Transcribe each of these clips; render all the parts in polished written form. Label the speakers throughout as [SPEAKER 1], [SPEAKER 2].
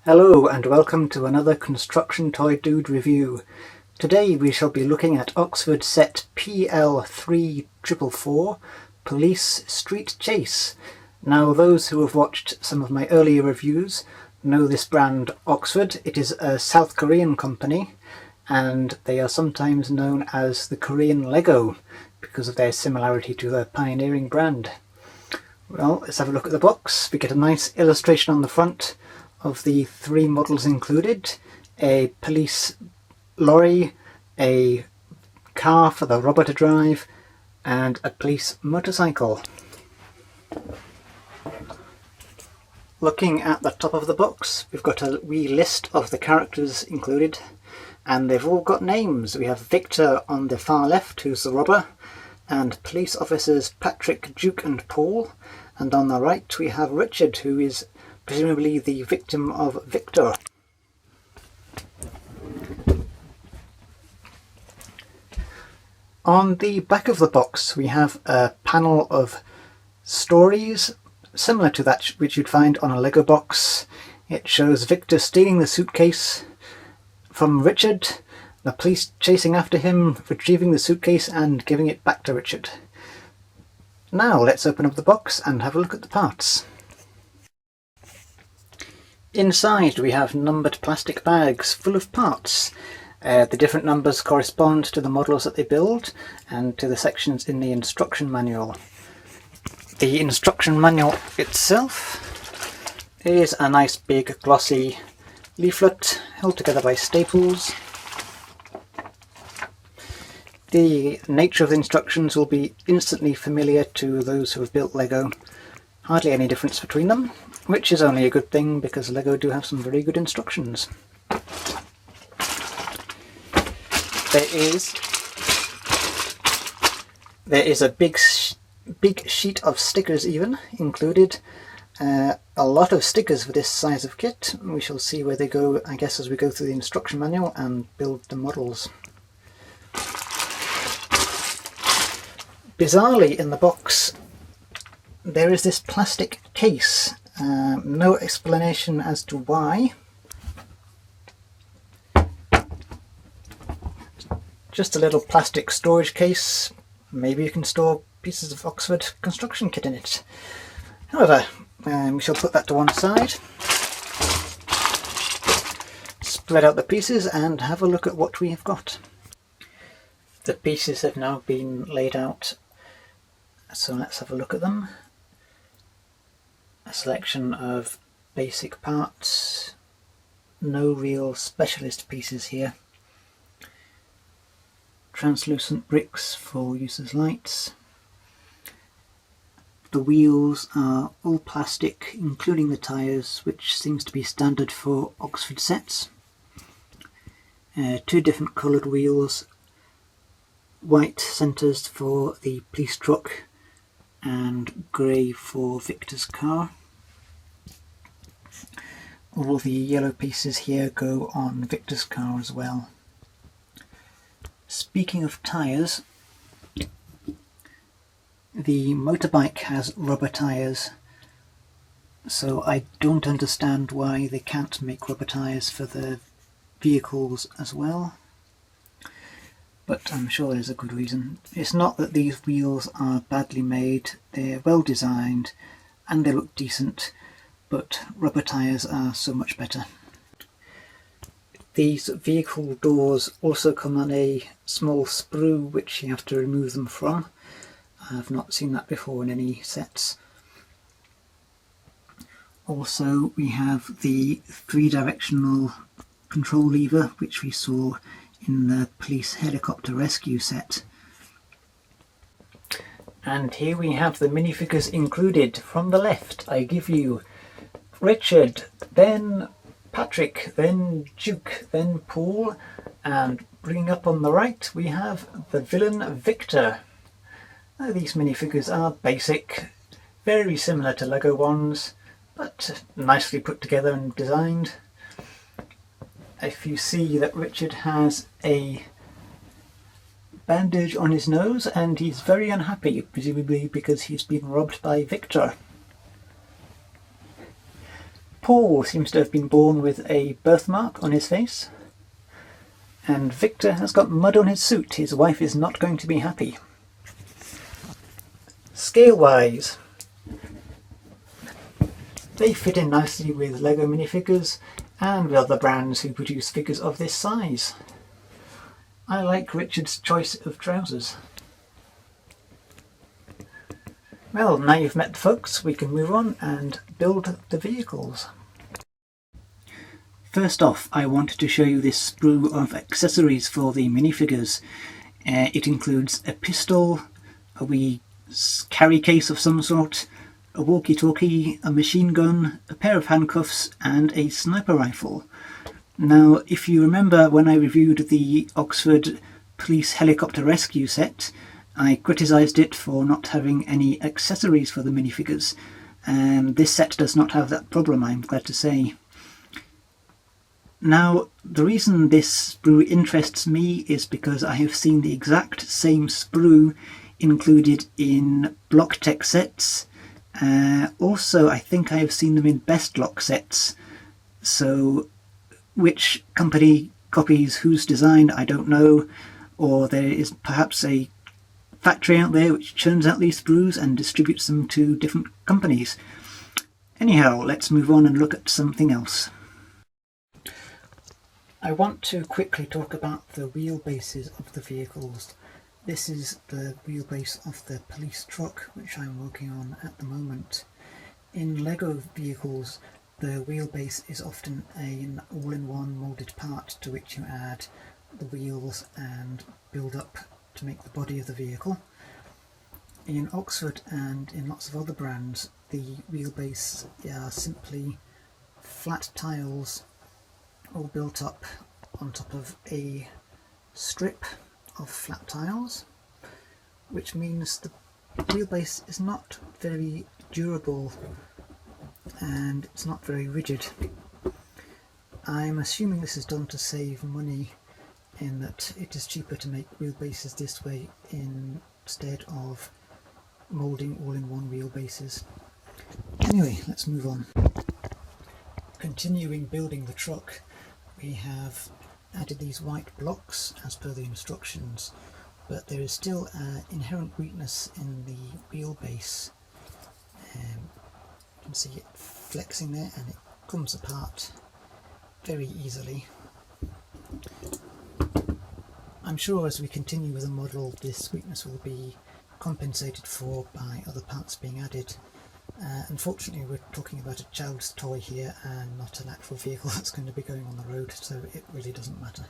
[SPEAKER 1] Hello and welcome to another Construction Toy Dude review. Today we shall be looking at Oxford set PL3444 Police Street Chasse. Now those who have watched some of my earlier reviews know this brand Oxford. It is a South Korean company and they are sometimes known as the Korean Lego because of their similarity to the pioneering brand. Well, let's have a look at the box. We get a nice illustration on the front of the three models included: a police lorry, a car for the robber to drive, and a police motorcycle. Looking at the top of the box, we've got a wee list of the characters included, and they've all got names. We have Victor on the far left, who's the robber, and police officers Patrick, Duke and Paul, and on the right we have Richard, who is presumably the victim of Victor. On the back of the box we have a panel of stories similar to that which you'd find on a Lego box. It shows Victor stealing the suitcase from Richard, the police chasing after him, retrieving the suitcase and giving it back to Richard. Now let's open up the box and have a look at the parts. Inside we have numbered plastic bags full of parts. The different numbers correspond to the models that they build and to the sections in the instruction manual. The instruction manual itself is a nice big glossy leaflet held together by staples. The nature of the instructions will be instantly familiar to those who have built Lego. Hardly any difference between them, which is only a good thing because Lego do have some very good instructions. There is a big sheet of stickers even included. A lot of stickers for this size of kit. We shall see where they go, I guess, as we go through the instruction manual and build the models. Bizarrely, in the box there is this plastic case. No explanation as to why. Just a little plastic storage case. Maybe you can store pieces of Oxford construction kit in it. However, we shall put that to one side, spread out the pieces and have a look at what we have got. The pieces have now been laid out, so let's have a look at them. A selection of basic parts, no real specialist pieces here. Translucent bricks for use as lights. The wheels are all plastic, including the tyres, which seems to be standard for Oxford sets. Two different coloured wheels, white centres for the police truck and grey for Victor's car. All the yellow pieces here go on Victor's car as well. Speaking of tyres, the motorbike has rubber tyres, so I don't understand why they can't make rubber tyres for the vehicles as well. But I'm sure there's a good reason. It's not that these wheels are badly made, they're well designed and they look decent, but rubber tyres are so much better. These vehicle doors also come on a small sprue which you have to remove them from. I've not seen that before in any sets. Also we have the three-directional control lever which we saw in the police helicopter rescue set. And here we have the minifigures included. From the left I give you Richard, then Patrick, then Duke, then Paul, and bringing up on the right we have the villain Victor. Now, these minifigures are basic, very similar to Lego ones, but nicely put together and designed. If you see that Richard has a bandage on his nose and he's very unhappy, presumably because he's been robbed by Victor. Paul seems to have been born with a birthmark on his face. And Victor has got mud on his suit. His wife is not going to be happy. Scale-wise, they fit in nicely with LEGO minifigures and with other brands who produce figures of this size. I like Richard's choice of trousers. Well, now you've met the folks, we can move on and build the vehicles. First off, I wanted to show you this sprue of accessories for the minifigures. It includes a pistol, a wee carry case of some sort, a walkie-talkie, a machine gun, a pair of handcuffs and a sniper rifle. Now, if you remember when I reviewed the Oxford Police Helicopter Rescue set, I criticised it for not having any accessories for the minifigures, and this set does not have that problem, I'm glad to say. Now, the reason this sprue interests me is because I have seen the exact same sprue included in Blocktech sets. Also, I think I have seen them in Best Lock sets, so which company copies whose design I don't know, or there is perhaps a factory out there which churns out these sprues and distributes them to different companies. Anyhow, let's move on and look at something else. I want to quickly talk about the wheelbases of the vehicles. This is the wheelbase of the police truck, which I'm working on at the moment. In LEGO vehicles, the wheelbase is often an all-in-one moulded part to which you add the wheels and build up to make the body of the vehicle. In Oxford and in lots of other brands, the wheelbase are simply flat tiles all built up on top of a strip of flat tiles, which means the wheelbase is not very durable and it's not very rigid. I'm assuming this is done to save money, in that it is cheaper to make wheelbases this way instead of moulding all-in-one wheelbases. Anyway, let's move on. Continuing building the truck, we have added these white blocks as per the instructions, but there is still an inherent weakness in the wheelbase. You can see it flexing there and it comes apart very easily. I'm sure as we continue with the model, this weakness will be compensated for by other parts being added. Unfortunately, we're talking about a child's toy here and not an actual vehicle that's going to be going on the road, so it really doesn't matter.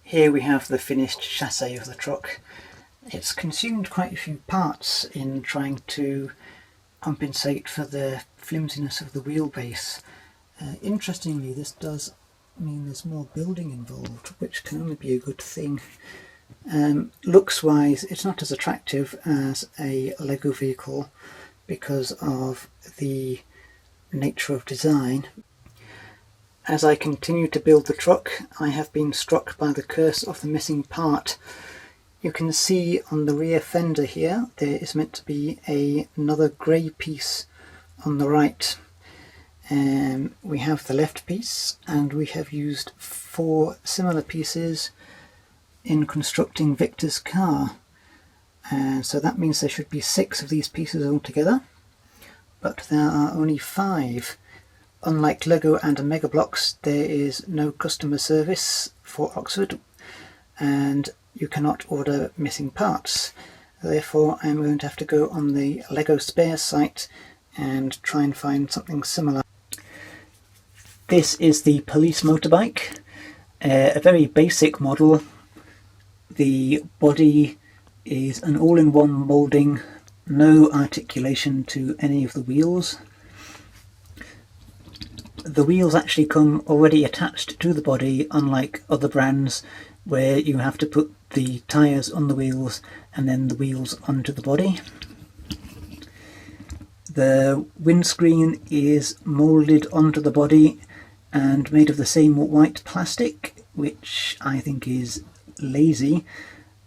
[SPEAKER 1] Here we have the finished chassis of the truck. It's consumed quite a few parts in trying to compensate for the flimsiness of the wheelbase. Interestingly, this does mean there's more building involved, which can only be a good thing. Looks wise, it's not as attractive as a LEGO vehicle because of the nature of design. As I continue to build the truck, I have been struck by the curse of the missing part. You can see on the rear fender here there is meant to be another grey piece on the right. We have the left piece, and we have used 4 similar pieces in constructing Victor's car, and so that means there should be 6 of these pieces altogether, but there are only 5. Unlike LEGO and Mega Bloks, there is no customer service for Oxford and you cannot order missing parts. Therefore I'm going to have to go on the LEGO Spares site and try and find something similar. This is the police motorbike, a very basic model. The body is an all-in-one moulding, no articulation to any of the wheels. The wheels actually come already attached to the body, unlike other brands where you have to put the tyres on the wheels and then the wheels onto the body. The windscreen is moulded onto the body and made of the same white plastic, which I think is lazy.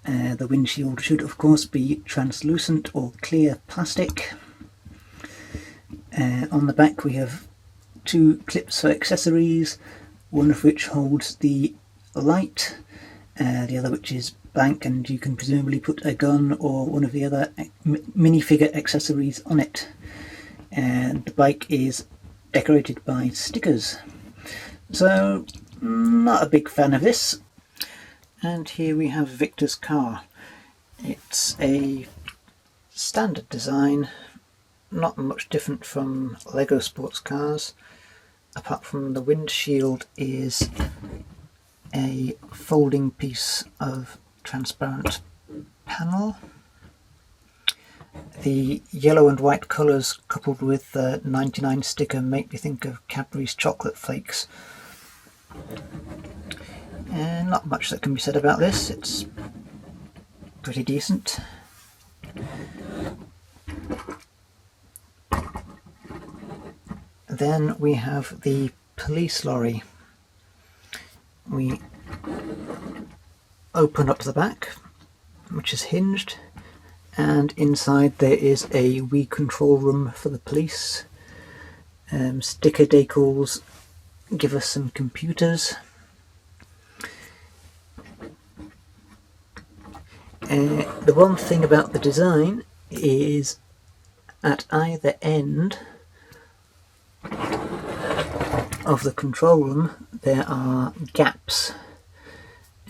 [SPEAKER 1] The windshield should of course be translucent or clear plastic. On the back we have two clips for accessories, one of which holds the light, the other which is blank, and you can presumably put a gun or one of the other minifigure accessories on it. And the bike is decorated by stickers. So, not a big fan of this. And here we have Victor's car. It's a standard design, not much different from Lego sports cars, apart from the windshield is a folding piece of transparent panel. The yellow and white colours coupled with the 99 sticker make me think of Cadbury's chocolate flakes. And not much that can be said about this, it's pretty decent. Then we have the police lorry. We open up the back, which is hinged, and inside there is a Wii control room for the police. Sticker decals give us some computers. The one thing about the design is at either end of the control room there are gaps.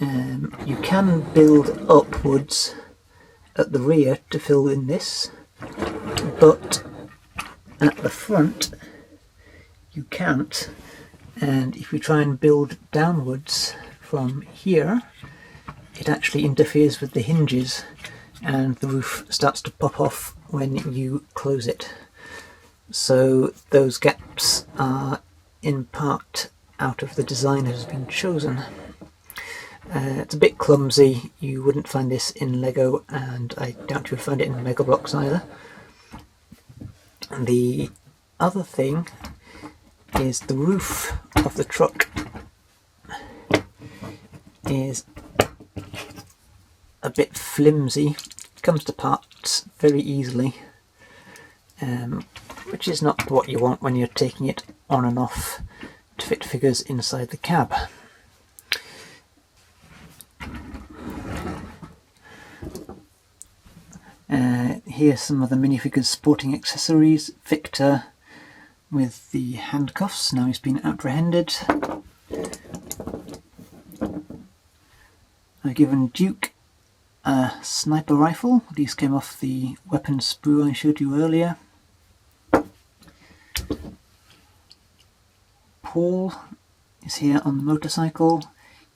[SPEAKER 1] You can build upwards at the rear to fill in this, but at the front you can't, and if you try and build downwards from here it actually interferes with the hinges and the roof starts to pop off when you close it. So those gaps are in part out of the design that has been chosen. It's a bit clumsy, you wouldn't find this in Lego, and I doubt you would find it in Mega Bloks either. The other thing is the roof of the truck is a bit flimsy, comes to parts very easily, which is not what you want when you're taking it on and off to fit figures inside the cab. Here's some of the minifigures sporting accessories. Victor with the handcuffs, now he's been apprehended. I've given Duke a sniper rifle. These came off the weapon sprue I showed you earlier. Paul is here on the motorcycle.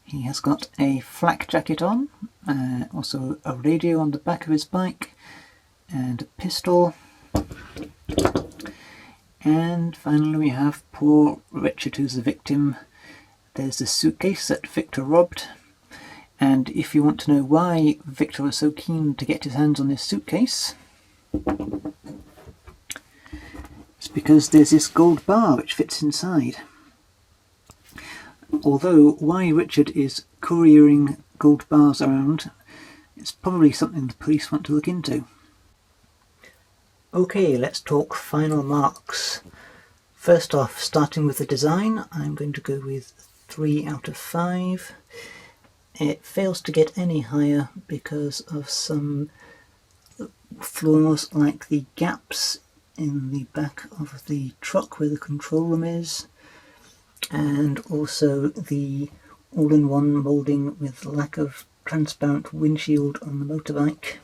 [SPEAKER 1] He has got a flak jacket on, also a radio on the back of his bike, and a pistol. And finally we have poor Richard, who's the victim. There's the suitcase that Victor robbed, and if you want to know why Victor was so keen to get his hands on this suitcase, it's because there's this gold bar which fits inside. Although why Richard is couriering gold bars around, it's probably something the police want to look into. Okay, let's talk final marks. First off, starting with the design, I'm going to go with 3 out of 5. It fails to get any higher because of some flaws like the gaps in the back of the truck where the control room is, and also the all-in-one moulding with lack of transparent windshield on the motorbike.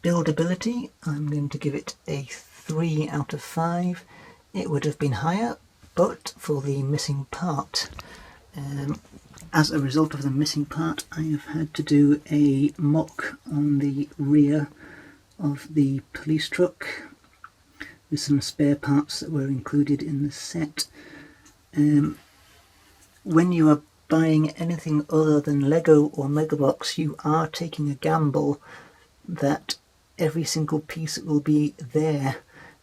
[SPEAKER 1] Buildability, I'm going to give it a 3 out of 5. It would have been higher, but for the missing part. As a result of the missing part, I have had to do a mock on the rear of the police truck with some spare parts that were included in the set. When you are buying anything other than Lego or Mega Bloks, you are taking a gamble that every single piece will be there,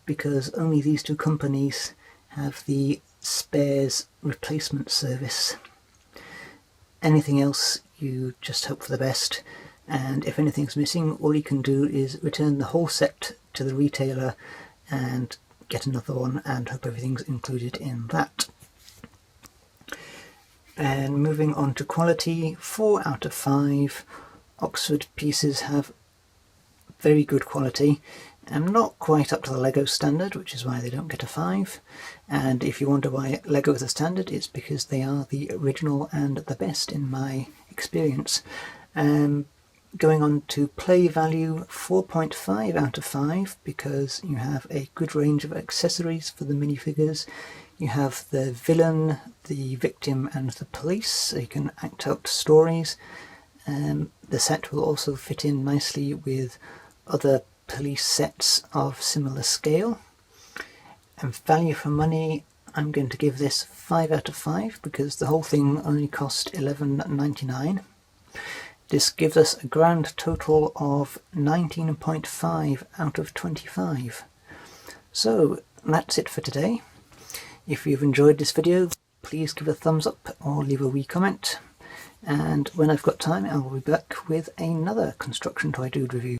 [SPEAKER 1] because only these two companies have the spares replacement service. Anything else, you just hope for the best, and if anything's missing, all you can do is return the whole set to the retailer and get another one and hope everything's included in that. And moving on to quality, 4 out of 5. Oxford pieces have very good quality. Not quite up to the Lego standard, which is why they don't get a 5. And if you wonder why Lego is a standard, it's because they are the original and the best in my experience. Going on to play value, 4.5 out of 5, because you have a good range of accessories for the minifigures. You have the villain, the victim and the police, so you can act out stories. The set will also fit in nicely with other police sets of similar scale. And value for money, I'm going to give this 5 out of 5 because the whole thing only cost $11.99. This gives us a grand total of 19.5 out of 25. So that's it for today. If you've enjoyed this video, please give a thumbs up or leave a wee comment. And when I've got time, I will be back with another Construction Toy Dude review.